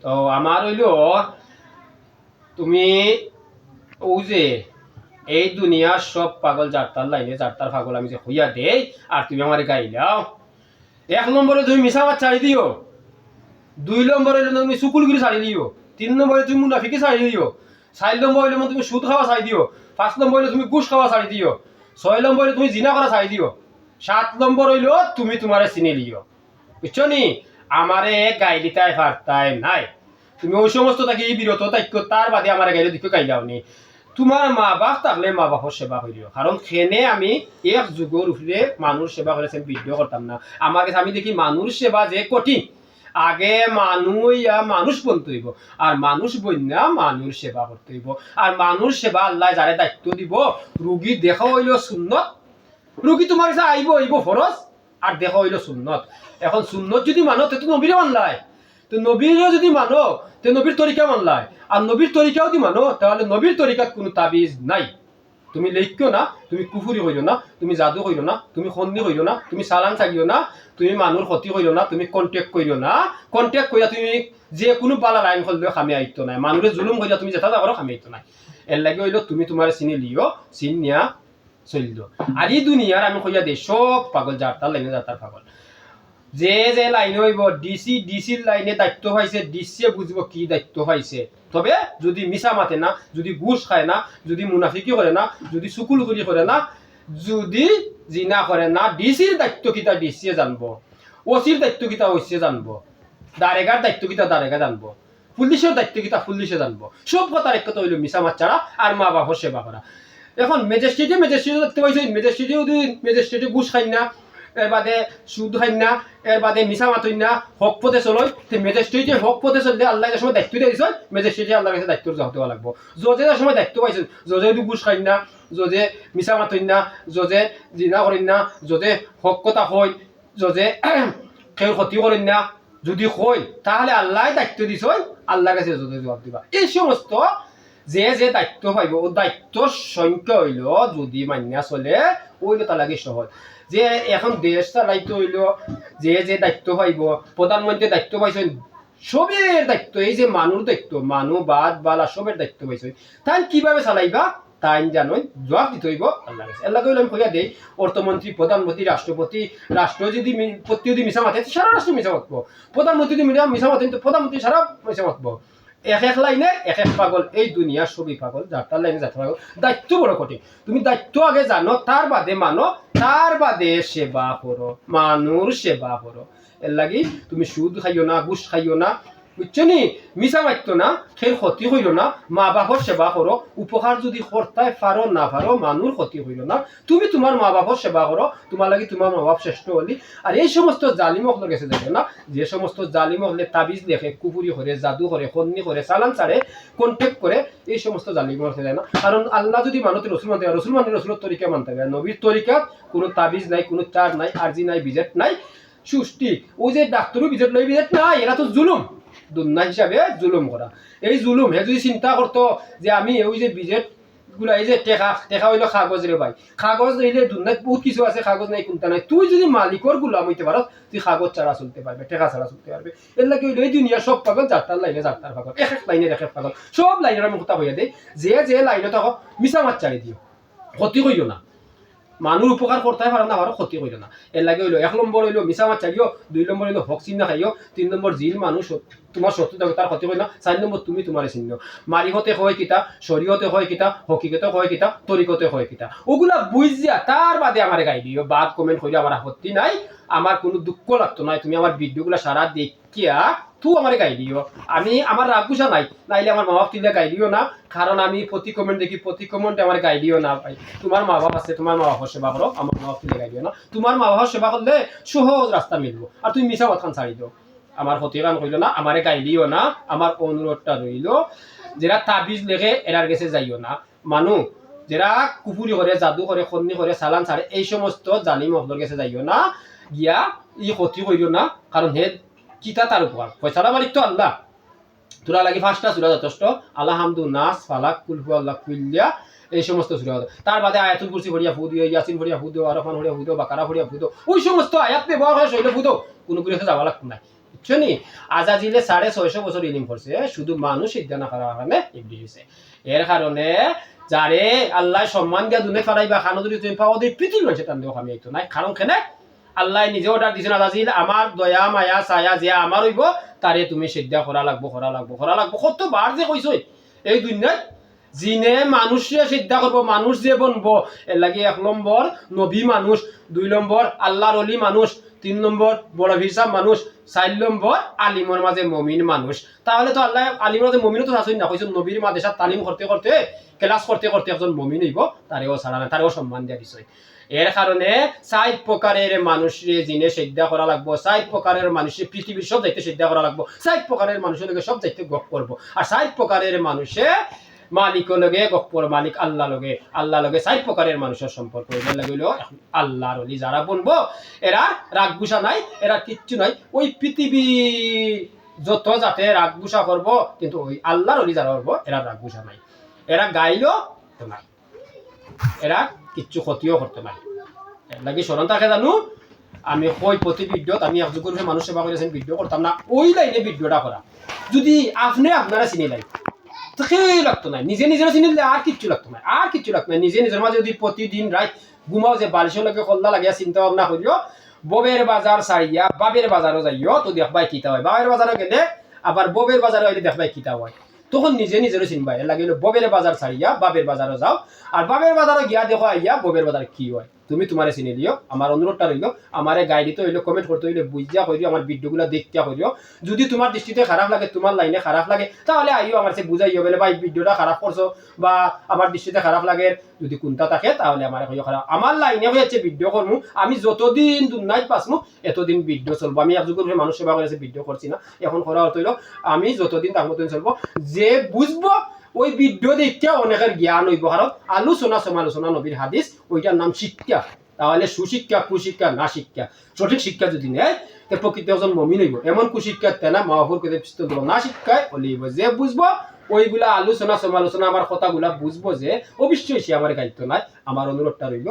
তো আমার হইল তুমি ও যে এই দুনিয়ার সব পাগল যাত্রার লাইনে যাত্রার পাগল আমি যে হইয়া দেই আর তুমি আমার গাইলাও। 1 নম্বরে তুমি মিশাবাদ ছাড়ি দিও, 2 নম্বরে হইলে তুমি সুকুলগুলি ছাড়ি দিও, 3 নম্বরে তুমি মুনাফিকি ছাড়ি দিও, 4 নম্বর হইলে তুমি সুদ খাওয়া ছাড়ি দিও, 5 নম্বর হইলে তুমি ঘুষ খাওয়া ছাড়ি দিও, 6 নম্বরে তুমি জিনা করা ছাড়ি দিও, 7 নম্বর হইল তুমি তোমারে চিনি লিও। বুঝছো নি? আমারে গাইলিতায় ফারতায় নাই। তুমি ওই সমস্ত থাকি বিরত থাকো, তার বাদে আমার গাইলে দিকে গাইলাও নি। তোমার মা বাপ থাকলে মা বাপর সেবা করিও, কারণ খেনে আমি এক যুগের উপরে মানুষ সেবা করেছেন ভিডিও করতাম না। আমার কাছে আমি দেখি মানুষ সেবা যে কঠিন। আগে মানুষ বলতে হইব, আর মানুষ বন্যা মানুষ সেবা করতে হইব। আর মানুষ সেবা আল্লাহ যারে দায়িত্ব দিব, রুগী দেখা হইল সুন্নত, রুগী তোমার কাছে আইব ফরজ, আর দেখা হইল সুন্নত। এখন সুন্নত যদি মানো তো নবীরে মানলাই, তো নবীরে যদি মানো তো নবীর তরিকা মানলাই, আর নবীর তরিকাও যদি মানো তাহলে নবীর তরিকাত কোনো তাবিজ নাই। তুমি লেখিও না, তুমি কুফুরি হইল না, তুমি জাদু হইল না, তুমি সন্ধি হইল না, তুমি চালান চাগিও না, তুমি মানুষ ক্ষতি হইল না, তুমি কন্টেক্ট করিও না। কন্টেক্ট করিয়া তুমি যে কোনো বালা লাইন করলেও খামে আইত নাই, মানুষের জুলুম করিয়া তুমি যেটা যাবারও খামে আইত নাই। এর লাগে হইল তুমি তোমার চিনি লিও, চিনিয়া চলিল। আর এই দুনিয়ার আমি কইয়া দিই সব পাগল যাত্রার লাইনে যাত্রার পাগল। যে যে লাইনে হইব ডিসির লাইনে দায়িত্ব পাইছে, ডিসিয়ে বুঝব কি দায়িত্ব পাইছে। তবে যদি মিছা মাতে না, যদি ঘুষ খায় না, যদি মুনাফিকি করে না, যদি চুকুলগুলি করে না, যদি জিনা করে না, ডিসির দায়িত্ব কিতা ডিসিয়ে জানবো, ওসির দায়িত্ব কিতা ওসিয়ে জানবো, দারেগার দায়িত্ব কিতা দারেগা জানবো, পুলিশের দায়িত্ব কিতা পুলিশে জানবো। সব কথার এক কথা হইল মিছা মাত ছাড়া আর মা বাবার সেবা করা। এখন ম্যাজিস্ট্রেটে দেখতে পাইছে, ম্যাজিস্ট্রেটে ঘুষ খাই না, এর বাদে সুদ খাই না, এর বাদে মিছা মাতই না, হক পথে চলই। ম্যাজিস্ট্রেটে হক পথে চললে আল্লাহ সময় দায়িত্ব দিয়ে দিছে, ম্যাজিস্ট্রেটে আল্লাহর কাছে দায়িত্ব যাওয়া দেওয়া লাগবো। জজে সময় দায়িত্ব পাইছেন, জজে যদি ঘুষ খাই না, জজে মিছা মাতই না, জজে জিনা করেন না, জজে হক কথা হয়, জজে কেউ ক্ষতি করেন না, যদি হয় তাহলে আল্লাহ দায়িত্ব দিছ, আল্লাহর কাছে জজে জবাব দিবা। এই সমস্ত যে যে দায়িত্ব পাইব, ও দায়িত্বর সংখ্যা হইল যদি মান্যা চলে ওইল তা লাগে সহজ। যে এখন দেশ চালাইতে হইল, যে যে দায়িত্ব পাইব, প্রধানমন্ত্রী দায়িত্ব পাইছেন, সবের দায়িত্ব, এই যে মানুষ দায়িত্ব, মানুষ বাদ বালা সবের দায়িত্ব পাইছেন, তাই কিভাবে চালাইবা তাই জানোই জবাব দিতে হইব আল্লাহ কাছে। আল্লাহ কইলে আমি কইয়া দেই, অর্থমন্ত্রী, প্রধানমন্ত্রী, রাষ্ট্রপতি, রাষ্ট্র যদি প্রতি যদি মিছা মাতে সারা রাষ্ট্র মিছা মাতব, প্রধানমন্ত্রী যদি মিছা মাতেন তো প্রধানমন্ত্রী সারা মিছা মাতব। এক এক লাইনে এক এক পাগল, এই দুনিয়ার সবই পাগল, যাত্রার লাইনে যাত্রা পাগল। দায়িত্ব বড় কঠিন, তুমি দায়িত্ব আগে জানো, তার বাদে মানো, তার বাদে সেবা করো, মানুষ সেবা করো। এর লাগি তুমি সুদ খাইও না, ঘুষ খাইও না, বুঝছো নি, মিছা মাত্য না, সেই ক্ষতি হইল না, মা বাপর সেবা করো, উপকার যদি করতে পারো না পারো, মানুষ ক্ষতি হইল না, তুমি তোমার মা বাপর সেবা করো, তোমার লাগি তোমার মা বাপ শ্রেষ্ঠ হলি। আর এই সমস্ত জালিমকলের কাছে যাবে না, যে সমস্ত জালিমকলে তাবিজ লেখে, কুপুরি করে, জাদু করে, খন্নি করে, চালান ছাড়ে, কন্টেক্ট করে, এই সমস্ত জালিমকলের কাছে যায় না। কারণ আল্লাহ যদি মানতে রসুল মানতে, রসুল মানে রসুলের তরিকা মানতে হবে। নবীর তরিকা কোনো তাবিজ নাই, কোনো চার নাই, আরজি নাই, বিজেট নাই, সুষ্টি। ওই যে ডাক্তারও বিজেট নাই, বিজেট নাই, এরা তো জুলুম, দুনিয়া হিসাবে জুলুম করা। এই জুলুম হে যদি চিন্তা করতো যে আমি ওই যে বিজেট গুলা, এই যে টেকা হইলো কাগজ রে ভাই, কাগজ নিলে দুনিয়ায় বহুত কিছু আছে, কাগজ নাই কোনটা নাই। তুই যদি মালিকর গুলাম হইতে পারো, তুই কাগজ ছাড়া চলতে পারবে, টেকা ছাড়া চলতে পারবে। এর লাগে হইলো এই দুনিয়া সব পাগল, যাত্রার লাইনে যাত্রার পাগল, এক এক লাইনের এক এক পাগল। সব লাইনের আমি কথা হইয়া দেই, যে যে লাইনে থাকো মিছা মাত চাই দিও, ক্ষতি করিও না, মানুষ উপকার করতে পারো না, আরো ক্ষতি করিও না। এর লাগে হইলো 1 নম্বর হইলো মিছা মাত চাইও, 2 নম্বর হইলো হক চিহ্ন খাইও, 3 নম্বর জিল মানুষ তোমার শত্রু থাকবে তার ক্ষতি করি না, 4 নম্বর তুমি তোমার চিহ্ন। মারিহতে হয় কিতা, শরীয়তে হয় কিতা, হকিকতে হয় কিতা, তরিকতে হয় কিতা, ওগুলা বুঝিয়া তার বাদে আমার গাই দিও। বাদ কমেন্ট করিও, আমার আপত্তি নাই, আমার কোনো দুঃখ লাগতো নাই। তুমি আমার ভিডিওগুলো সারা দেখিয়া তুই আমার গাই দিও, আমি আমার রাগ গুছা নাই, নাইলে আমার মা বাপ তুলে গাই দিও না। কারণ আমি প্রতি কমেন্ট দেখি, প্রতি কমেন্টে আমার গাই দিও না ভাই। তোমার মা বাপ আছে, তোমার মা বাবার সেবা করো, আমার মা বাপ তুলে গাই দিও না। তোমার মা বাবার সেবা করলে সহজ রাস্তা মিলবো। আর তুমি মিছা কথা ছাড়ি দিও, আমার ক্ষতি কাম করিল না, আমারে গাই দিও না। আমার অনুরোধটা রইল, যারা তাবিজ লেখে এরার কাছে যাইও না। মানুষ যারা কুপুরি করে, জাদু করে, খন্নি করে, চালান ছাড়ে, এই সমস্ত জালিম মহলের কাছে যাইও না, গিয়া ই ক্ষতি করিও না। কারণ হে কিতা তার উপকার, পয়সাটা মালিক তো আল্লাহ। তোরা লাগি 5টা সূরা যথেষ্ট, আলহামদু, নাস, ফালাক, কুল হু আল্লাহ, কুল্লিয়া, এই সমস্ত সূরা। তার বাদে আয়াতুল কুরসি পড়িয়া ফু দিও, ইয়াসিন পড়িয়া ফু দিও, আরফান পড়িয়া ফু দিও, বাকারা পড়িয়া ফু দিও, ওই সমস্ত আয়াত ব্যবহার হয় শৈলে ফু দিও, কোনো কিছু যাওয়া লাগতো না। বুঝছো নি আজাজিলে 650 বছর ইলিম করছে শুধু মানুষ সিদ্ধা না করার কারণে ইবলিস হইছে এর কারণে যারে আল্লাহ সম্মান দিয়া দুনে ফেলাইবা খানো যদি তুমি পাও দিয়ে পৃথিবীর মানুষের টান দেওয়া আমি এইতো নাই কারণ কেন আল্লাহ নিজে অর্ডার দিছেন আজাজিল আমার দয়া মায়া ছায়া যে আমার হইব তারে তুমি সিদ্ধা করা লাগবো কতবার যে কইছই এই দুনিয়ায় জিনে মানুষে সিদ্ধা করবো মানুষ যে বনবো এর লাগে 1 নম্বর নবী মানুষ 2 নম্বর আল্লাহর অলি মানুষ 3 নম্বর বড় ভিসা মানুষ 4 নম্বর আলিমর মাঝে মমিন মানুষ তাহলে তো আল্লাহ আলিমর মাঝে মমিনও তো আসই না কইছেন নবীর মাদ্রাসা তালিম করতে করতে ক্লাস করতে করতে একজন মমিন হইব তারেও ছাড়া না তারেও সম্মান দিয়া দিছই এর কারণে 4 প্রকারের মানুষরে জিনে সিদ্ধা করা লাগবো 4 প্রকারের মানুষে পৃথিবীর সব যাইতে সিদ্ধা করা লাগবো 4 প্রকারের মানুষের লগে সব যাইতে গপ করবো আর 4 প্রকারের মানুষে মালিক লগে গপ্পর মালিক আল্লাহ লগে 4 প্রকারের মানুষের সম্পর্ক এর লাগে হইলো আল্লাহর ওলি যারা বনবো এরা রাগ গুসা নাই এরা কিচ্ছু নাই ওই পৃথিবী যত যাতে রাগ গুসা করবো কিন্তু ওই আল্লাহর ওলি যারা করবো এরা রাগ গুসা নাই এরা গাইলো তো নাই এরা কিচ্ছু ক্ষতিও করতে নাই এর লাগে স্মরণ থাকে জানো আমি কই প্রতি ভিডিওত আমি একযোগ করে মানুষ সেবা করেছেন ভিডিও করতাম না ওই লাইনে ভিডিওটা করা যদি আপনি আপনারা চিনি লাই সেই লাগতো না নিজে নিজের চিনিলে আর কিচ্ছু লাগতো না নিজে নিজের মাঝে যদি প্রতিদিন রাত ঘুমাও যে বালিশের লগে কল্লা লাগিয়া চিন্তা ভাবনা করিও ববের বাজার ছাড়িয়া বাবের বাজারও যাইও তো দেখবাই কিতা হয় বাবের বাজারও গেলে আবার ববের বাজারও হইলে দেখবাই কিতা হয় তখন নিজে নিজেরও চিনবাই লাগিল ববের বাজার ছাড়িয়া বাবের বাজারও যাও আর বাবের বাজারও গিয়া দেখো আইয়া ববের বাজার কি হয় তুমি তোমারে চিনি দিও আমার অনুরোধটা রইল আমারে গাইডিতে হইলো কমেন্ট করতে হইলে বুঝিয়া করিও আমার ভিডিওগুলো দেখিয়া করিও যদি তোমার দৃষ্টিতে খারাপ লাগে তোমার লাইনে খারাপ লাগে তাহলে আইও আমার সে বুঝাইও বলে ভাই ভিডিওটা খারাপ করছো বা আমার দৃষ্টিতে খারাপ লাগে যদি কোনটা থাকে তাহলে আমার কইও খারাপ আমার লাইনে হয়েছে ভিডিও করমু আমি যতদিন দুনিয়ায় পাসমু এতদিন ভিডিও চলবো আমি একযোগ মানুষ সেবা করেছে ভিডিও করছি না এখন করা হইল আমি যতদিন তার মতন চলবো যে বুঝবো ওই ভিডিও দেখিয়া অনেকের জ্ঞান হইব কারণ আলোচনা সমালোচনা নবীর হাদিস ওইটার নাম শিক্ষা তাহলে সুশিক্ষা কুশিক্ষা না শিক্ষা সঠিক শিক্ষা যদি নেয় তে প্রকৃত একজন মমিন হইব এমন কুশিক্ষা তেনা মাহফুর করে পিস্তল দেব না শিক্ষায় অলিব যে বুঝবো ওইগুলা আলোচনা সমালোচনা আমার কথাগুলা বুঝবো যে অবশ্যই সে আমার দায়িত্ব নাই আমার অনুরোধটা রইল